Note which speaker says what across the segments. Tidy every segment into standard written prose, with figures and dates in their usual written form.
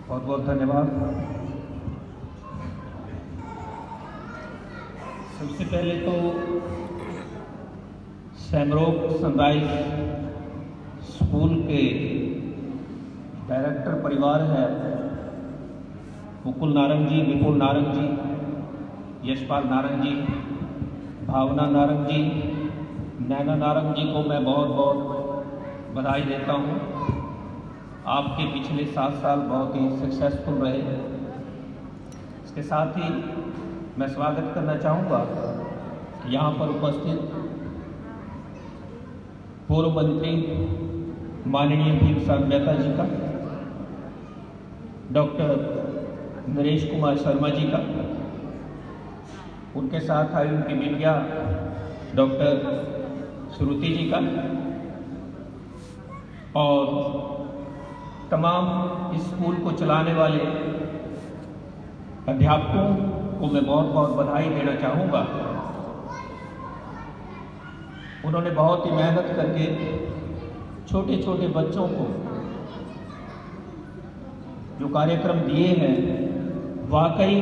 Speaker 1: बहुत बहुत धन्यवाद। सबसे पहले तो सैमरोक सनराइज स्कूल के डायरेक्टर परिवार है, मुकुल नारंग जी, विपुल नारंग जी, यशपाल नारंग जी, भावना नारंग जी, नैना नारंग जी को मैं बहुत बहुत बधाई देता हूँ। आपके पिछले 7 साल बहुत ही सक्सेसफुल रहे। इसके साथ ही मैं स्वागत करना चाहूँगा यहाँ पर उपस्थित पूर्व मंत्री माननीय भीमसार मेहता जी का, डॉक्टर नरेश कुमार शर्मा जी का, उनके साथ आई उनकी बेटिया डॉक्टर श्रुति जी का, और तमाम इस स्कूल को चलाने वाले अध्यापकों को मैं बहुत बहुत बधाई देना चाहूँगा। उन्होंने बहुत ही मेहनत करके छोटे छोटे बच्चों को जो कार्यक्रम दिए हैं वाकई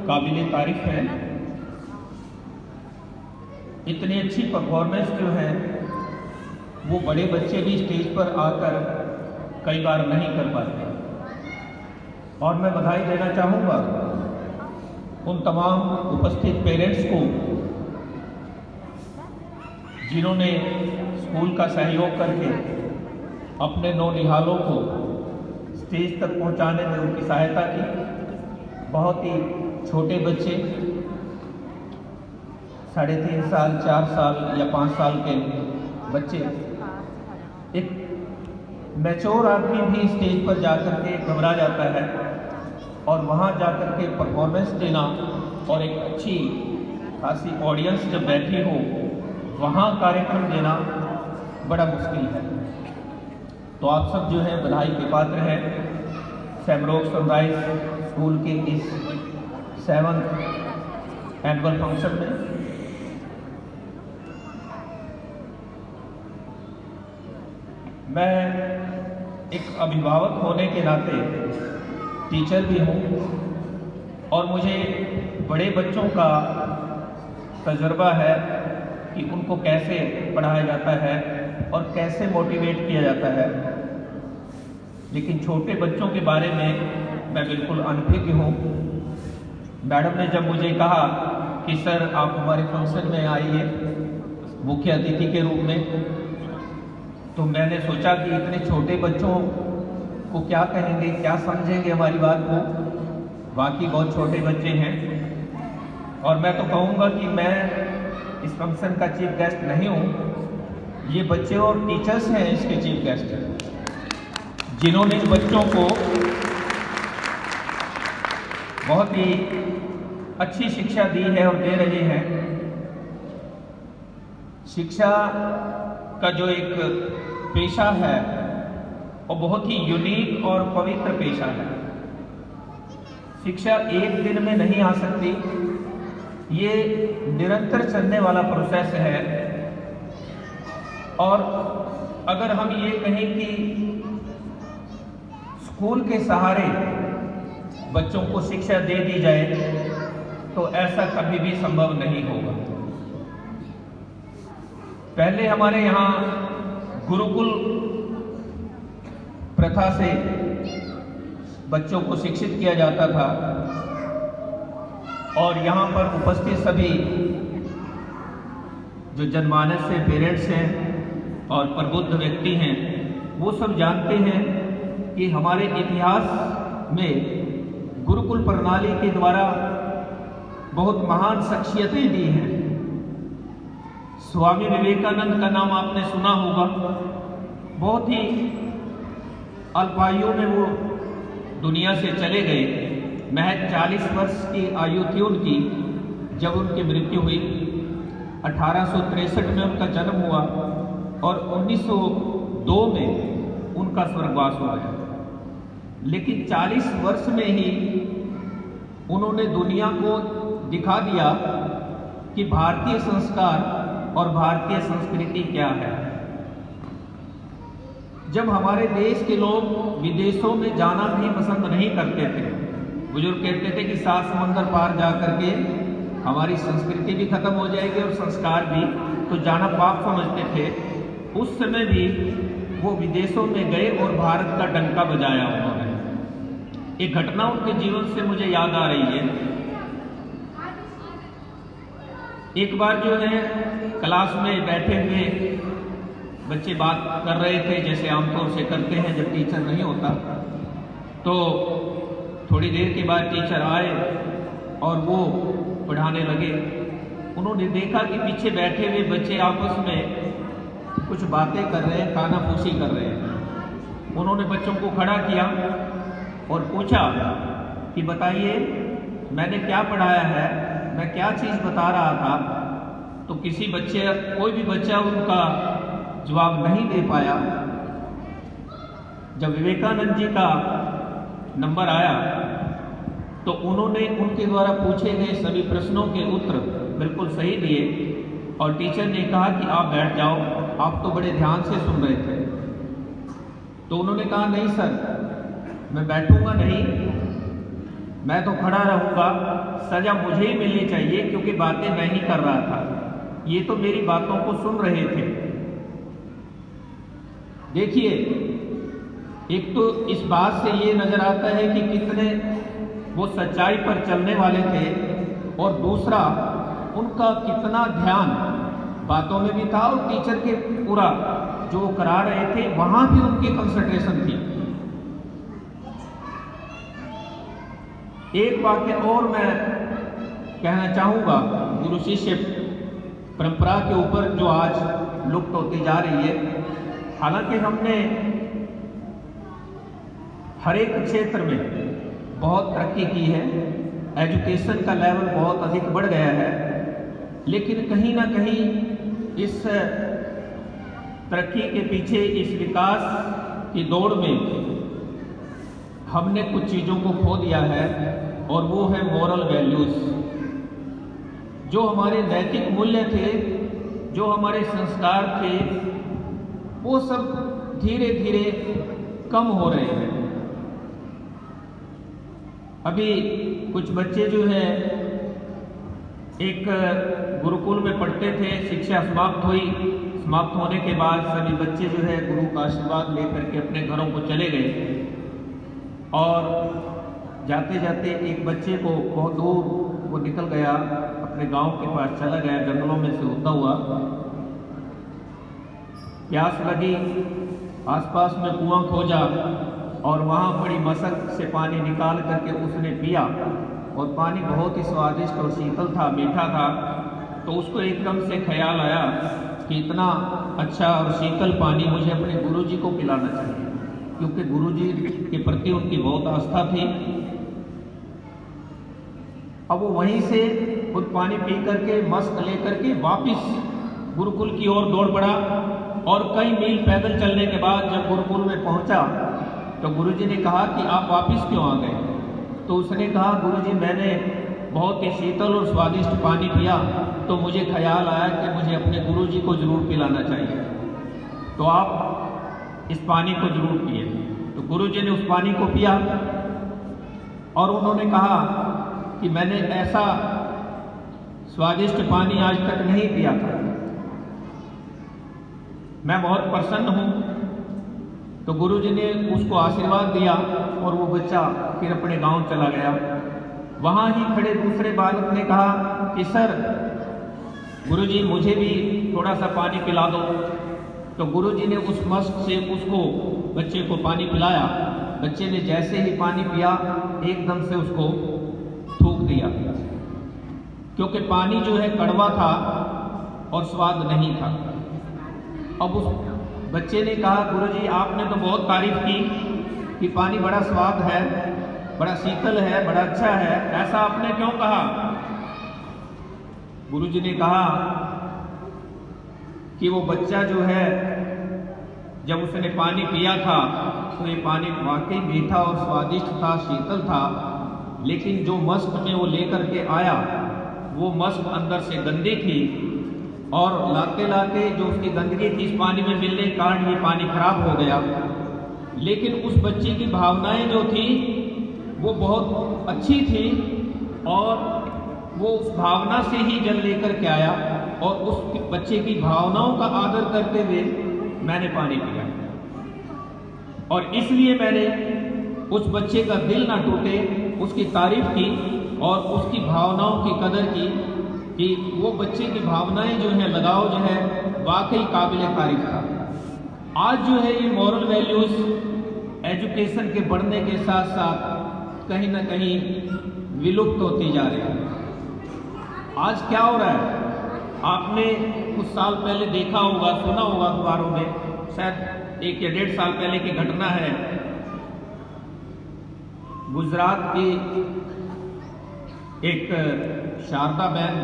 Speaker 1: काबिले तारीफ है। इतनी अच्छी परफॉर्मेंस जो है वो बड़े बच्चे भी स्टेज पर आकर कई बार नहीं कर पाते, और मैं बधाई देना चाहूँगा उन तमाम उपस्थित पेरेंट्स को जिन्होंने स्कूल का सहयोग करके अपने नौनिहालों को स्टेज तक पहुंचाने में उनकी सहायता की। बहुत ही छोटे बच्चे 3.5 साल, 4 साल या 5 साल के बच्चे, एक मैच्योर आदमी भी स्टेज पर जाकर के घबरा जाता है, और वहाँ जाकर के परफॉर्मेंस देना और एक अच्छी खासी ऑडियंस जब बैठी हो वहाँ कार्यक्रम देना बड़ा मुश्किल है। तो आप सब जो है बधाई के पात्र हैं। सैमरोक सनराइज स्कूल के इस 7th एनुअल फंक्शन में मैं एक अभिभावक होने के नाते टीचर भी हूँ, और मुझे बड़े बच्चों का तजुर्बा है कि उनको कैसे पढ़ाया जाता है और कैसे मोटिवेट किया जाता है। लेकिन छोटे बच्चों के बारे में मैं बिल्कुल अनभिज्ञ हूँ। मैडम ने जब मुझे कहा कि सर आप हमारे फंक्शन में आइए मुख्य अतिथि के रूप में, तो मैंने सोचा कि इतने छोटे बच्चों को क्या कहेंगे, क्या समझेंगे हमारी बात को। बाकी बहुत छोटे बच्चे हैं, और मैं तो कहूँगा कि मैं इस फंक्शन का चीफ गेस्ट नहीं हूँ, ये बच्चे और टीचर्स हैं इसके चीफ गेस्ट, जिन्होंने इन बच्चों को बहुत ही अच्छी शिक्षा दी है और दे रहे हैं। शिक्षा का जो एक पेशा है वो बहुत ही यूनिक और पवित्र पेशा है। शिक्षा एक दिन में नहीं आ सकती, ये निरंतर चलने वाला प्रोसेस है। और अगर हम ये कहें कि स्कूल के सहारे बच्चों को शिक्षा दे दी जाए तो ऐसा कभी भी संभव नहीं होगा। पहले हमारे यहाँ गुरुकुल प्रथा से बच्चों को शिक्षित किया जाता था, और यहाँ पर उपस्थित सभी जो जनमानस से पेरेंट्स हैं और प्रबुद्ध व्यक्ति हैं वो सब जानते हैं कि हमारे इतिहास में गुरुकुल प्रणाली के द्वारा बहुत महान शख्सियतें दी हैं। स्वामी विवेकानंद का नाम आपने सुना होगा। बहुत ही अल्पायु में वो दुनिया से चले गए। महज 40 वर्ष की आयु थी उनकी जब उनकी मृत्यु हुई। 1863 में उनका जन्म हुआ और 1902 में उनका स्वर्गवास हो गया। लेकिन 40 वर्ष में ही उन्होंने दुनिया को दिखा दिया कि भारतीय संस्कार और भारतीय संस्कृति क्या है। जब हमारे देश के लोग विदेशों में जाना भी पसंद नहीं करते थे, बुजुर्ग कहते थे कि 7 समंदर पार जा करके हमारी संस्कृति भी खत्म हो जाएगी और संस्कार भी, तो जाना पाप समझते थे। उस समय भी वो विदेशों में गए और भारत का डंका बजाया उन्होंने। एक घटना उनके जीवन से मुझे याद आ रही है। एक बार जो है क्लास में बैठे हुए बच्चे बात कर रहे थे, जैसे आमतौर से करते हैं जब टीचर नहीं होता। तो थोड़ी देर के बाद टीचर आए और वो पढ़ाने लगे। उन्होंने देखा कि पीछे बैठे हुए बच्चे आपस में कुछ बातें कर रहे हैं, कानाफूसी कर रहे हैं। उन्होंने बच्चों को खड़ा किया और पूछा कि बताइए मैंने क्या पढ़ाया है, मैं क्या चीज़ बता रहा था। तो कोई भी बच्चा उनका जवाब नहीं दे पाया। जब विवेकानंद जी का नंबर आया तो उन्होंने उनके द्वारा पूछे गए सभी प्रश्नों के उत्तर बिल्कुल सही दिए और टीचर ने कहा कि आप बैठ जाओ, आप तो बड़े ध्यान से सुन रहे थे। तो उन्होंने कहा नहीं सर, मैं बैठूंगा नहीं, मैं तो खड़ा रहूंगा, सजा मुझे ही मिलनी चाहिए क्योंकि बातें मैं ही कर रहा था, ये तो मेरी बातों को सुन रहे थे। देखिए, एक तो इस बात से ये नजर आता है कि कितने वो सच्चाई पर चलने वाले थे और दूसरा उनका कितना ध्यान बातों में भी था और टीचर के पूरा जो वो करा रहे थे वहां भी उनकी कंसंट्रेशन थी। एक वाक्य और मैं कहना चाहूंगा गुरु शिष्य परंपरा के ऊपर जो आज लुप्त होती जा रही है। हालांकि हमने हर एक क्षेत्र में बहुत तरक्की की है, एजुकेशन का लेवल बहुत अधिक बढ़ गया है, लेकिन कहीं ना कहीं इस तरक्की के पीछे, इस विकास की दौड़ में हमने कुछ चीज़ों को खो दिया है और वो है मॉरल वैल्यूज़। जो हमारे नैतिक मूल्य थे, जो हमारे संस्कार थे, वो सब धीरे धीरे कम हो रहे हैं। अभी कुछ बच्चे जो है एक गुरुकुल में पढ़ते थे, शिक्षा समाप्त हुई, समाप्त होने के बाद सभी बच्चे जो है गुरु का आशीर्वाद लेकर के अपने घरों को चले गए और जाते जाते एक बच्चे को बहुत दूर वो निकल गया, अपने गांव के पास चला गया, जंगलों में से होता हुआ। प्यास लगी, आसपास में कुआं खोजा और वहाँ बड़ी मशक से पानी निकाल करके उसने पिया और पानी बहुत ही स्वादिष्ट और शीतल था, मीठा था। तो उसको एकदम से ख्याल आया कि इतना अच्छा और शीतल पानी मुझे अपने गुरुजी को पिलाना चाहिए, क्योंकि गुरुजी के प्रति उनकी बहुत आस्था थी। अब वो वहीं से खुद पानी पी करके मस्क लेकर के वापिस गुरुकुल की ओर दौड़ पड़ा और कई मील पैदल चलने के बाद जब गुरुकुल में पहुंचा तो गुरुजी ने कहा कि आप वापिस क्यों आ गए। तो उसने कहा गुरुजी मैंने बहुत ही शीतल और स्वादिष्ट पानी पिया तो मुझे ख्याल आया कि मुझे अपने गुरुजी को जरूर पिलाना चाहिए, तो आप इस पानी को जरूर पिए। तो गुरुजी ने उस पानी को पिया और उन्होंने कहा कि मैंने ऐसा स्वादिष्ट पानी आज तक नहीं पिया था, मैं बहुत प्रसन्न हूँ। तो गुरुजी ने उसको आशीर्वाद दिया और वो बच्चा फिर अपने गांव चला गया। वहाँ ही खड़े दूसरे बालक ने कहा कि सर गुरुजी मुझे भी थोड़ा सा पानी पिला दो। तो गुरुजी ने उस मस्क से उसको बच्चे को पानी पिलाया। बच्चे ने जैसे ही पानी पिया एकदम से उसको थूक दिया, क्योंकि पानी जो है कड़वा था और स्वाद नहीं था। अब उस बच्चे ने कहा गुरुजी आपने तो बहुत तारीफ की कि पानी बड़ा स्वाद है, बड़ा शीतल है, बड़ा अच्छा है, ऐसा आपने क्यों कहा। गुरुजी ने कहा कि वो बच्चा जो है जब उसने पानी पिया था तो ये पानी वाकई मीठा और स्वादिष्ट था, शीतल था, लेकिन जो मस्क में वो लेकर के आया वो मस्क अंदर से गंदी थी और लाते लाते जो उसकी गंदगी थी इस पानी में मिलने के कारण ये पानी खराब हो गया लेकिन उस बच्चे की भावनाएं जो थी वो बहुत अच्छी थी और वो उस भावना से ही जल लेकर के आया और उस बच्चे की भावनाओं का आदर करते हुए मैंने पानी पिया। और इसलिए मैंने उस बच्चे का दिल ना टूटे उसकी तारीफ की और उसकी भावनाओं की कदर की कि वो बच्चे की भावनाएं जो है, लगाव जो है, वाकई काबिल तारीफ था। आज जो है ये मॉरल वैल्यूज एजुकेशन के बढ़ने के साथ साथ कहीं ना कहीं विलुप्त होती जा रही है। आज क्या हो रहा है, आपने कुछ साल पहले देखा होगा, सुना होगा अखबारों में, शायद 1 या 1.5 साल पहले की घटना है। गुजरात की एक शारदा बहन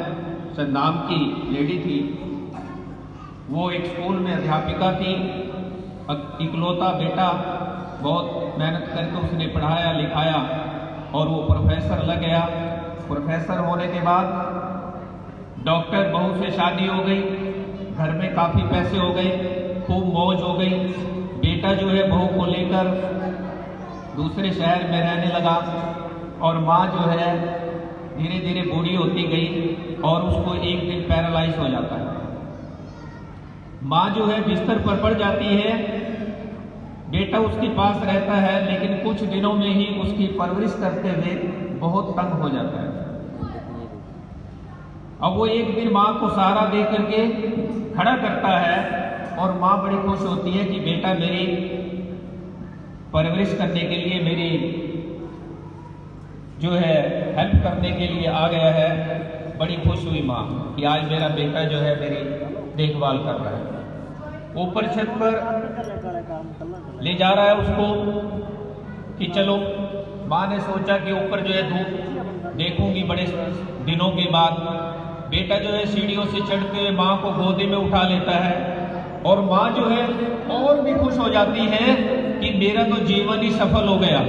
Speaker 1: नाम की लेडी थी, वो एक स्कूल में अध्यापिका थी, इकलौता बेटा, बहुत मेहनत करके उसने पढ़ाया लिखाया और वो प्रोफेसर लग गया। प्रोफेसर होने के बाद डॉक्टर बहू से शादी हो गई, घर में काफ़ी पैसे हो गए, खूब मौज हो गई। बेटा जो है बहू को लेकर दूसरे शहर में रहने लगा और माँ जो है धीरे धीरे बूढ़ी होती गई और उसको एक दिन पैरालाइज हो जाता है। माँ जो है बिस्तर पर पड़ जाती है, बेटा उसके पास रहता है, लेकिन कुछ दिनों में ही उसकी परवरिश करते हुए बहुत तंग हो जाता है। अब वो एक दिन माँ को सहारा दे करके खड़ा करता है और माँ बड़ी खुश होती है कि बेटा मेरी परवरिश करने के लिए, मेरी जो है हेल्प करने के लिए आ गया है। बड़ी खुश हुई माँ कि आज मेरा बेटा जो है मेरी देखभाल कर रहा है। ऊपर छत पर ले जा रहा है उसको कि चलो, माँ ने सोचा कि ऊपर जो है धूप देखूंगी बड़े दिनों के बाद। बेटा जो है सीढ़ियों से चढ़ते हुए माँ को गोदी में उठा लेता है और माँ जो है और भी खुश हो जाती है कि मेरा तो जीवन ही सफल हो गया।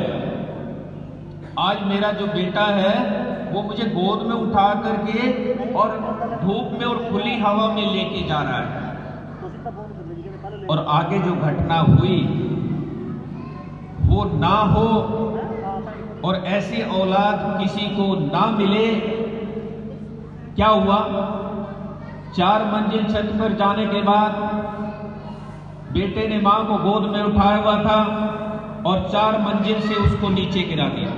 Speaker 1: आज मेरा जो बेटा है वो मुझे गोद में उठा करके और धूप में और खुली हवा में लेके जा रहा है। और आगे जो घटना हुई वो ना हो और ऐसी औलाद किसी को ना मिले। क्या हुआ, 4 मंजिल छत पर जाने के बाद बेटे ने मां को गोद में उठाया हुआ था और 4 मंजिल से उसको नीचे गिरा दिया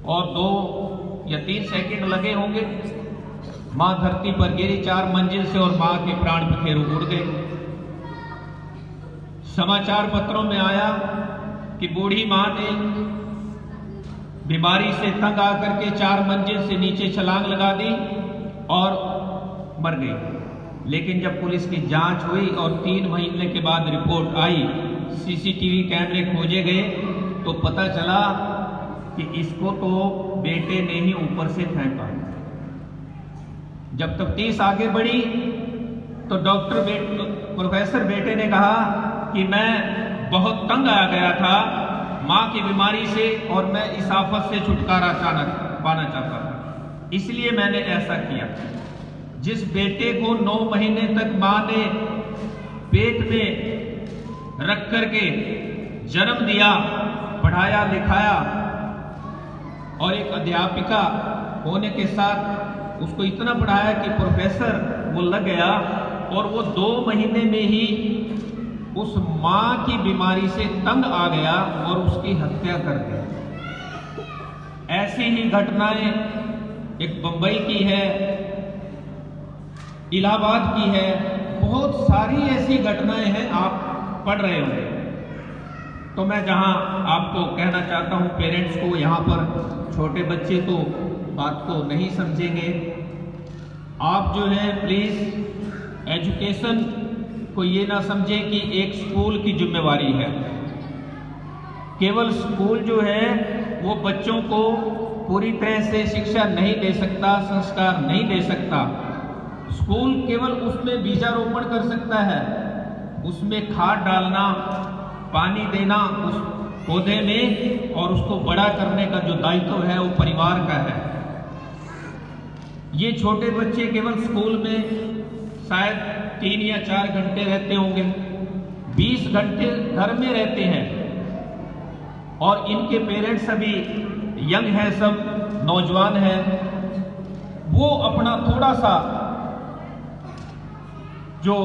Speaker 1: और 2 या 3 सेकंड लगे होंगे, मां धरती पर गिरी 4 मंजिल से और मां के प्राण पखेरु उड़ गए। समाचार पत्रों में आया कि बूढ़ी मां ने बीमारी से तंग आकर के 4 मंजिल से नीचे छलांग लगा दी और मर गई। लेकिन जब पुलिस की जांच हुई और 3 महीने के बाद रिपोर्ट आई, सीसीटीवी कैमरे खोजे गए तो पता चला कि इसको तो बेटे ने ही ऊपर से फेंका। जब तफ्तीश आगे बढ़ी तो प्रोफेसर बेटे ने कहा कि मैं बहुत तंग आ गया था मां की बीमारी से और मैं इस आफत से छुटकारा पाना चाहता था, इसलिए मैंने ऐसा किया। जिस बेटे को 9 महीने तक मां ने पेट में रख करके जन्म दिया, पढ़ाया लिखाया और एक अध्यापिका होने के साथ उसको इतना पढ़ाया कि प्रोफेसर वो लग गया और वो 2 महीने में ही उस मां की बीमारी से तंग आ गया और उसकी हत्या कर दी। ऐसी ही घटनाएं एक बंबई की है, इलाहाबाद की है, बहुत सारी ऐसी घटनाएं हैं, आप पढ़ रहे होंगे। तो मैं जहां आपको कहना चाहता हूं पेरेंट्स को, यहाँ पर छोटे बच्चे तो बात को नहीं समझेंगे। आप जो है प्लीज एजुकेशन को ये ना समझें कि एक स्कूल की जिम्मेवारी है। केवल स्कूल जो है वो बच्चों को पूरी तरह से शिक्षा नहीं दे सकता, संस्कार नहीं दे सकता। स्कूल केवल उसमें बीजारोपण कर सकता है, उसमें खाद डालना, पानी देना उस पौधे में और उसको बड़ा करने का जो दायित्व है वो परिवार का है। ये छोटे बच्चे केवल स्कूल में शायद 3 या 4 घंटे रहते होंगे, 20 घंटे घर में रहते हैं और इनके पेरेंट्स सभी यंग हैं, सब नौजवान हैं, वो अपना थोड़ा सा जो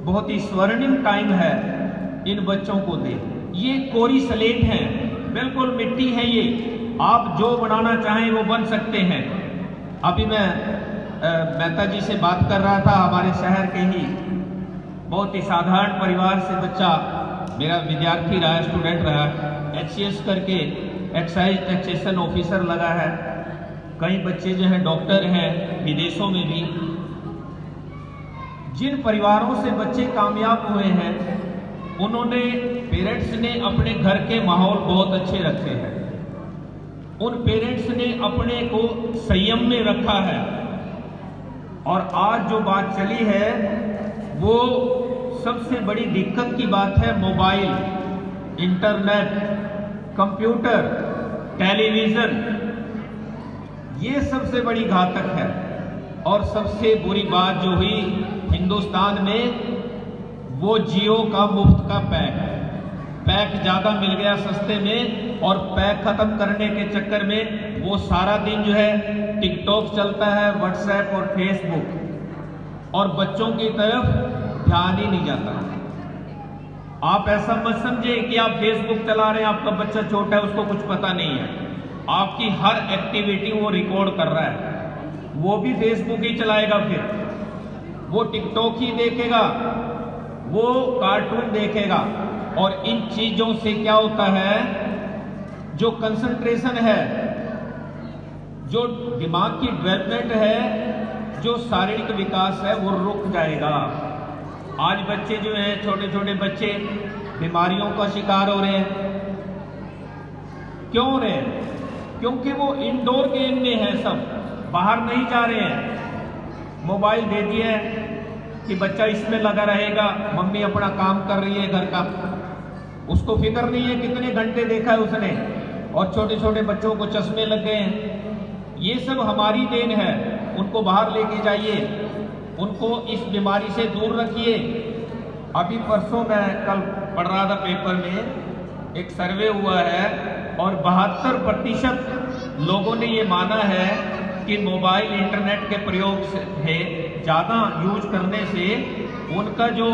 Speaker 1: बहुत ही स्वर्णिम टाइम है इन बच्चों को दे। ये कोरी स्लेट है, बिल्कुल मिट्टी है ये, आप जो बनाना चाहें वो बन सकते हैं। अभी मैं मेहता जी से बात कर रहा था, हमारे शहर के ही बहुत ही साधारण परिवार से बच्चा मेरा विद्यार्थी रहा, स्टूडेंट रहा, HCS करके एक्साइज टैक्सेशन ऑफिसर लगा है। कई बच्चे जो हैं डॉक्टर हैं विदेशों में भी। जिन परिवारों से बच्चे कामयाब हुए हैं उन्होंने, पेरेंट्स ने अपने घर के माहौल बहुत अच्छे रखे हैं, उन पेरेंट्स ने अपने को संयम में रखा है। और आज जो बात चली है वो सबसे बड़ी दिक्कत की बात है, मोबाइल, इंटरनेट, कंप्यूटर, टेलीविज़न, ये सबसे बड़ी घातक है। और सबसे बुरी बात जो हुई हिंदुस्तान में, वो जियो का मुफ्त का पैक ज़्यादा मिल गया सस्ते में, और पैक ख़त्म करने के चक्कर में वो सारा दिन जो है टिकटॉक चलता है, व्हाट्सएप और फेसबुक, और बच्चों की तरफ ध्यान ही नहीं जाता। आप ऐसा मत समझे कि आप फेसबुक चला रहे हैं, आपका बच्चा छोटा है, उसको कुछ पता नहीं है। आपकी हर एक्टिविटी वो रिकॉर्ड कर रहा है, वो भी फेसबुक ही चलाएगा, फिर वो टिकटॉक ही देखेगा, वो कार्टून देखेगा। और इन चीजों से क्या होता है, जो कंसंट्रेशन है, जो दिमाग की डेवलपमेंट है, जो शारीरिक विकास है, वो रुक जाएगा। आज बच्चे जो हैं, छोटे छोटे बच्चे बीमारियों का शिकार हो रहे हैं। क्यों हो रहे हैं? क्योंकि वो इंडोर गेम में है, सब बाहर नहीं जा रहे हैं। मोबाइल दे दिया है कि बच्चा इसमें लगा रहेगा, मम्मी अपना काम कर रही है घर का, उसको फिक्र नहीं है कितने घंटे देखा है उसने। और छोटे छोटे बच्चों को चश्मे लग गए हैं। ये सब हमारी देन है, उनको बाहर लेके जाइए, उनको इस बीमारी से दूर रखिए। अभी परसों मैं कल पढ़ रहा था पेपर में, एक सर्वे हुआ है और 72% लोगों ने ये माना है कि मोबाइल इंटरनेट के प्रयोग से ज़्यादा यूज करने से उनका जो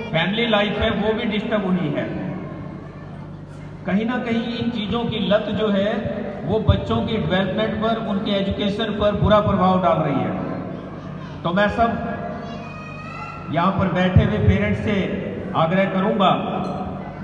Speaker 1: फैमिली लाइफ है वो भी डिस्टर्ब हुई है। कहीं ना कहीं इन चीज़ों की लत जो है वो बच्चों की डेवलपमेंट पर, उनके एजुकेशन पर बुरा प्रभाव डाल रही है। तो मैं सब यहाँ पर बैठे हुए पेरेंट्स से आग्रह करूँगा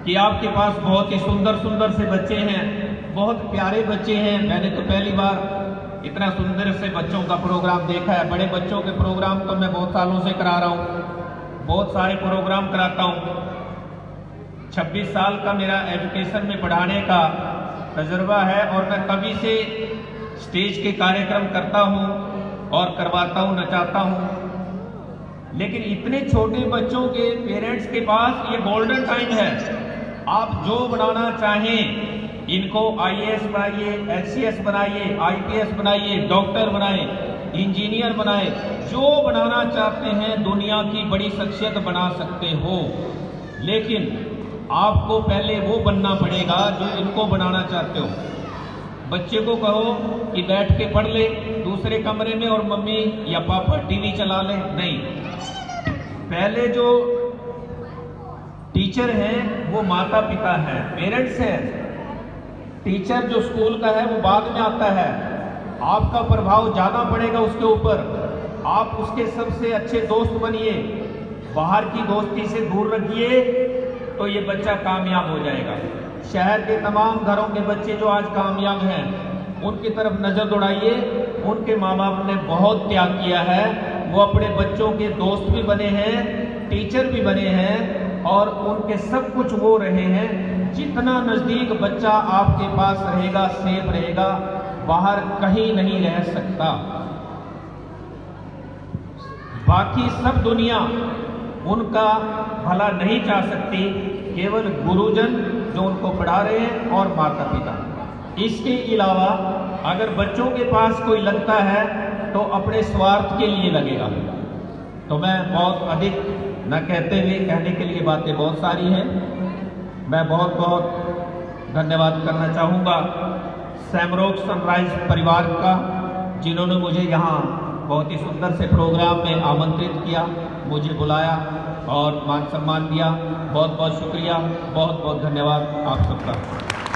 Speaker 1: कि आपके पास बहुत ही सुंदर सुंदर से बच्चे हैं, बहुत प्यारे बच्चे हैं। मैंने तो पहली बार इतना सुंदर से बच्चों का प्रोग्राम देखा है। बड़े बच्चों के प्रोग्राम तो मैं बहुत सालों से करा रहा हूँ, बहुत सारे प्रोग्राम कराता हूँ। 26 साल का मेरा एजुकेशन में पढ़ाने का तजुर्बा है और मैं कभी से स्टेज के कार्यक्रम करता हूँ और करवाता हूँ, नचाता हूँ। लेकिन इतने छोटे बच्चों के पेरेंट्स के पास ये गोल्डन टाइम है। आप जो बनाना चाहें, इनको IAS बनाइए, HCS बनाइए, IPS बनाइए, डॉक्टर बनाए, इंजीनियर बनाए, जो बनाना चाहते हैं दुनिया की बड़ी शख्सियत बना सकते हो। लेकिन आपको पहले वो बनना पड़ेगा जो इनको बनाना चाहते हो। बच्चे को कहो कि बैठ के पढ़ ले दूसरे कमरे में और मम्मी या पापा टीवी चला ले, नहीं। पहले जो टीचर हैं वो माता पिता हैं, पेरेंट्स हैं। टीचर जो स्कूल का है वो बाद में आता है। आपका प्रभाव ज़्यादा पड़ेगा उसके ऊपर। आप उसके सबसे अच्छे दोस्त बनिए, बाहर की दोस्ती से दूर रखिए, तो ये बच्चा कामयाब हो जाएगा। शहर के तमाम घरों के बच्चे जो आज कामयाब हैं उनकी तरफ नज़र दौड़ाइए। उनके माँ बाप ने बहुत त्याग किया है, वो अपने बच्चों के दोस्त भी बने हैं, टीचर भी बने हैं और उनके सब कुछ वो रहे हैं। जितना नज़दीक बच्चा आपके पास रहेगा, सेफ रहेगा, बाहर कहीं नहीं रह सकता। बाकी सब दुनिया उनका भला नहीं चाह सकती, केवल गुरुजन जो उनको पढ़ा रहे हैं और माता पिता। इसके अलावा अगर बच्चों के पास कोई लगता है तो अपने स्वार्थ के लिए लगेगा। तो मैं बहुत अधिक न कहते हुए कहने के लिए बातें बहुत सारी हैं। मैं बहुत बहुत धन्यवाद करना चाहूँगा सैमरोक सनराइज परिवार का, जिन्होंने मुझे यहाँ बहुत ही सुंदर से प्रोग्राम में आमंत्रित किया, मुझे बुलाया और मान सम्मान दिया। बहुत बहुत शुक्रिया, बहुत बहुत धन्यवाद आप सबका।